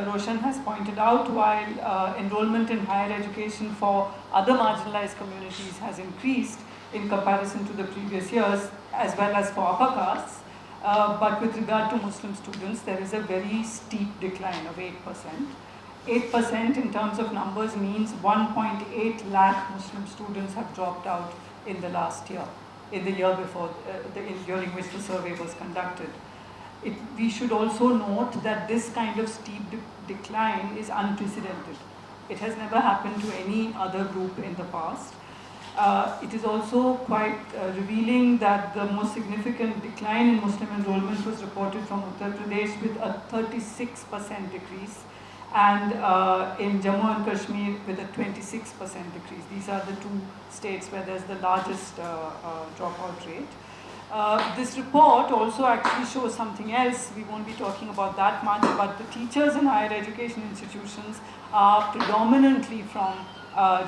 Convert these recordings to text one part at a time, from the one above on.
Roshan has pointed out, while enrollment in higher education for other marginalized communities has increased in comparison to the previous years, as well as for upper castes, but with regard to Muslim students, there is a very steep decline of 8%. 8% in terms of numbers means 1.8 lakh Muslim students have dropped out in the last year, in the year before, during which the survey was conducted. We should also note that this kind of steep decline is unprecedented. It has never happened to any other group in the past. It is also quite revealing that the most significant decline in Muslim enrollment was reported from Uttar Pradesh with a 36% decrease, and in Jammu and Kashmir with a 26% decrease. These are the two states where there's the largest dropout rate. This report also actually shows something else. We won't be talking about that much, but the teachers in higher education institutions are predominantly from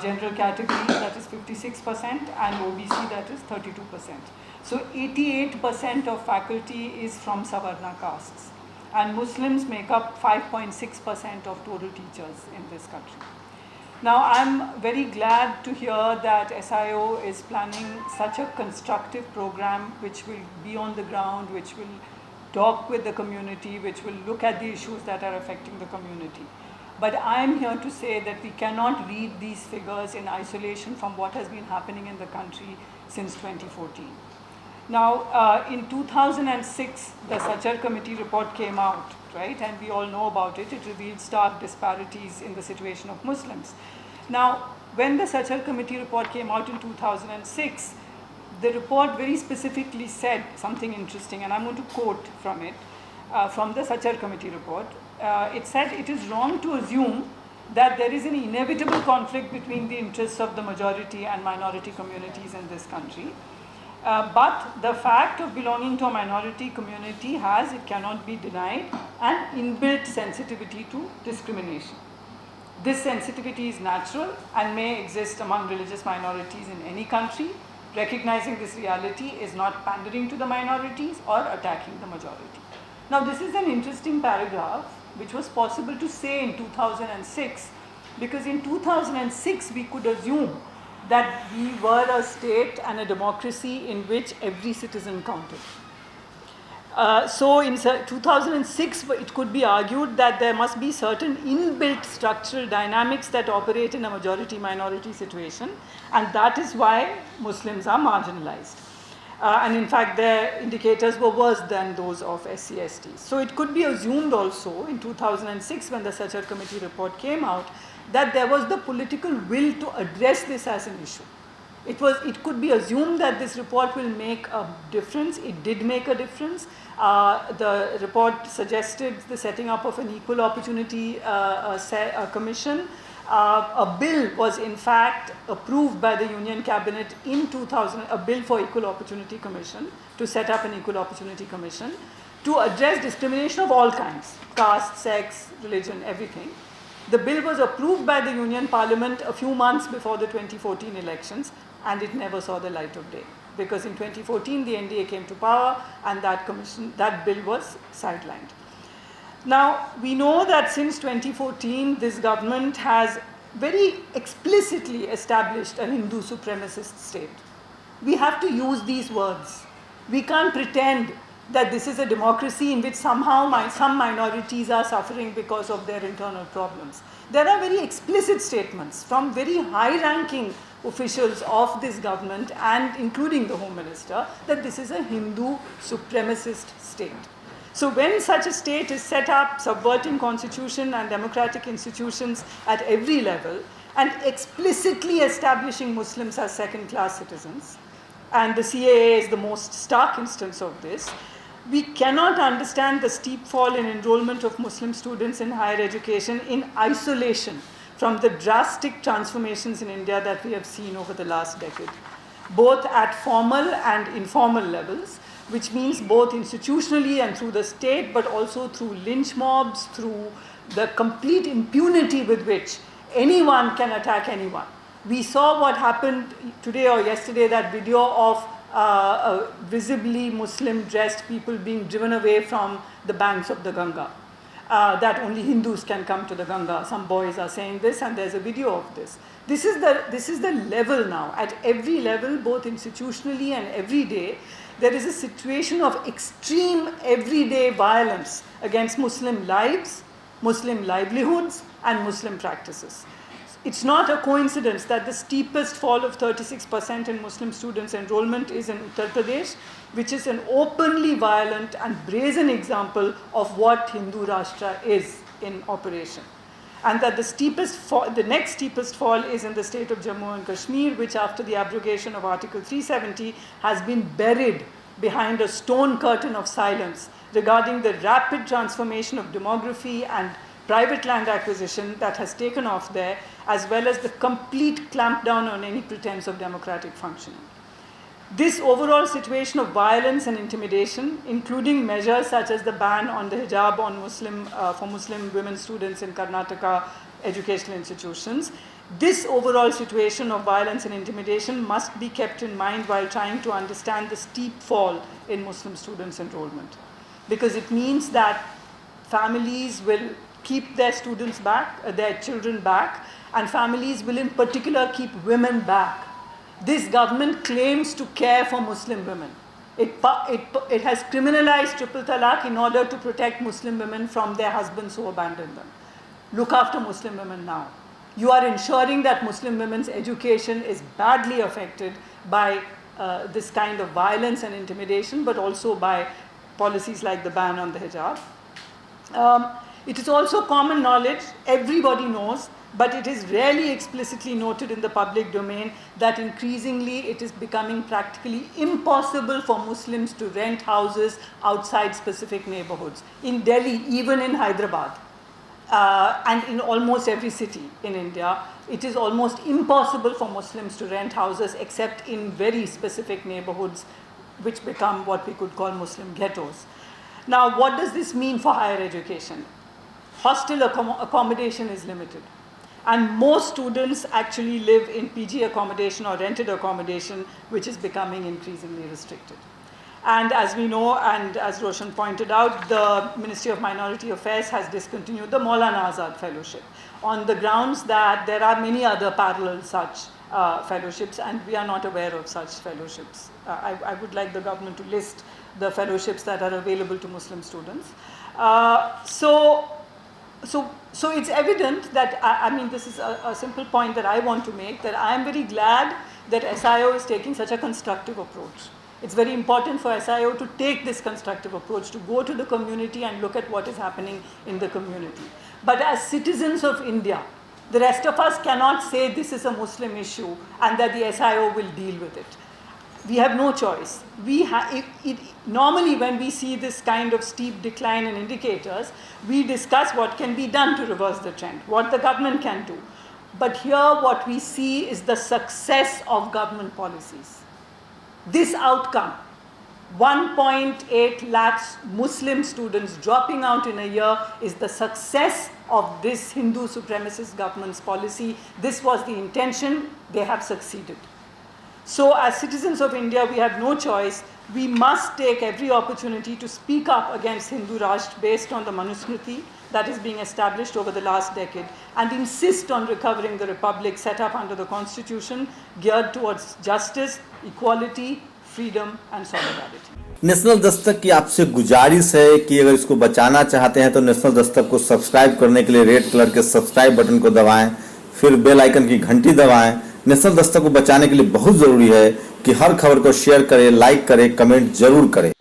general categories, that is 56%, and OBC, that is 32%. So 88% of faculty is from Savarna castes, and Muslims make up 5.6% of total teachers in this country. Now, I'm very glad to hear that SIO is planning such a constructive program which will be on the ground, which will talk with the community, which will look at the issues that are affecting the community. But I'm here to say that we cannot read these figures in isolation from what has been happening in the country since 2014. Now, in 2006, the Sachar Committee report came out, right? And we all know about it. It revealed stark disparities in the situation of Muslims. Now, when the Sachar Committee report came out in 2006, the report very specifically said something interesting, and I'm going to quote from it, from the Sachar Committee report. It said, "It is wrong to assume that there is an inevitable conflict between the interests of the majority and minority communities in this country. But the fact of belonging to a minority community has, it cannot be denied, an inbuilt sensitivity to discrimination. This sensitivity is natural and may exist among religious minorities in any country. Recognizing this reality is not pandering to the minorities or attacking the majority." Now, this is an interesting paragraph which was possible to say in 2006, because in 2006 we could assume that we were a state and a democracy in which every citizen counted. So in 2006, it could be argued that there must be certain inbuilt structural dynamics that operate in a majority-minority situation, and that is why Muslims are marginalized. And in fact, their indicators were worse than those of SC/STs. So it could be assumed also in 2006, when the Sachar Committee report came out, that there was the political will to address this as an issue. It could be assumed that this report will make a difference. It did make a difference. The report suggested the setting up of an equal opportunity commission. A bill was in fact approved by the Union Cabinet in 2000, a bill for Equal Opportunity Commission, to set up an Equal Opportunity Commission to address discrimination of all kinds, caste, sex, religion, everything. The bill was approved by the Union Parliament a few months before the 2014 elections, and it never saw the light of day, because in 2014 the NDA came to power and that bill was sidelined. Now, we know that since 2014, this government has very explicitly established a Hindu supremacist state. We have to use these words. We can't pretend that this is a democracy in which somehow some minorities are suffering because of their internal problems. There are very explicit statements from very high-ranking officials of this government, and including the Home Minister, that this is a Hindu supremacist state. So when such a state is set up, subverting constitution and democratic institutions at every level, and explicitly establishing Muslims as second-class citizens, and the CAA is the most stark instance of this, we cannot understand the steep fall in enrollment of Muslim students in higher education in isolation from the drastic transformations in India that we have seen over the last decade, both at formal and informal levels, which means both institutionally and through the state, but also through lynch mobs, through the complete impunity with which anyone can attack anyone. We saw what happened today or yesterday, that video of visibly Muslim dressed people being driven away from the banks of the Ganga. that only Hindus can come to the Ganga. Some boys are saying this, and there's a video of this. This is the level now. At every level, both institutionally and every day, there is a situation of extreme everyday violence against Muslim lives, Muslim livelihoods, and Muslim practices. It's not a coincidence that the steepest fall of 36% in Muslim students' enrollment is in Uttar Pradesh, which is an openly violent and brazen example of what Hindu Rashtra is in operation. And that the next steepest fall is in the state of Jammu and Kashmir, which after the abrogation of Article 370 has been buried behind a stone curtain of silence regarding the rapid transformation of demography and private land acquisition that has taken off there, as well as the complete clampdown on any pretense of democratic functioning. This overall situation of violence and intimidation, including measures such as the ban on the hijab for Muslim women students in Karnataka educational institutions, this overall situation of violence and intimidation must be kept in mind while trying to understand the steep fall in Muslim students' enrollment. Because it means that families will keep their students back, their children back, and families will in particular keep women back. This government claims to care for Muslim women. It has criminalized triple talaq in order to protect Muslim women from their husbands who abandon them. Look after Muslim women now. You are ensuring that Muslim women's education is badly affected by this kind of violence and intimidation, but also by policies like the ban on the hijab. It is also common knowledge, everybody knows, but it is rarely explicitly noted in the public domain that increasingly it is becoming practically impossible for Muslims to rent houses outside specific neighborhoods. In Delhi, even in Hyderabad, and in almost every city in India, it is almost impossible for Muslims to rent houses except in very specific neighborhoods which become what we could call Muslim ghettos. Now, what does this mean for higher education? Hostel accommodation is limited. And most students actually live in PG accommodation or rented accommodation, which is becoming increasingly restricted. And as we know, and as Roshan pointed out, the Ministry of Minority Affairs has discontinued the Maulana Azad Fellowship on the grounds that there are many other parallel such fellowships, and we are not aware of such fellowships. I would like the government to list the fellowships that are available to Muslim students. So it's evident that, I mean, this is a simple point that I want to make, that I am very glad that SIO is taking such a constructive approach. It's very important for SIO to take this constructive approach, to go to the community and look at what is happening in the community. But as citizens of India, the rest of us cannot say this is a Muslim issue and that the SIO will deal with it. We have no choice. Normally when we see this kind of steep decline in indicators, we discuss what can be done to reverse the trend, what the government can do. But here what we see is the success of government policies. This outcome, 1.8 lakhs Muslim students dropping out in a year, is the success of this Hindu supremacist government's policy. This was the intention, they have succeeded. So as citizens of India, we have no choice. We must take every opportunity to speak up against Hindu Rashtra based on the Manusmriti that is being established over the last decade, and insist on recovering the republic set up under the constitution, geared towards justice, equality, freedom and solidarity. National Dastak की आपसे गुजारिश है कि अगर इसको बचाना चाहते हैं तो नेशनल दस्तक को सब्सक्राइब करने के लिए रेड कलर के सब्सक्राइब बटन को दबाएं, फिर बेल आइकन की घंटी दबाएं। नेशनल दस्तक को बचाने के लिए बहुत जरूरी है कि हर खबर को शेयर करें, लाइक करें, कमेंट जरूर करें।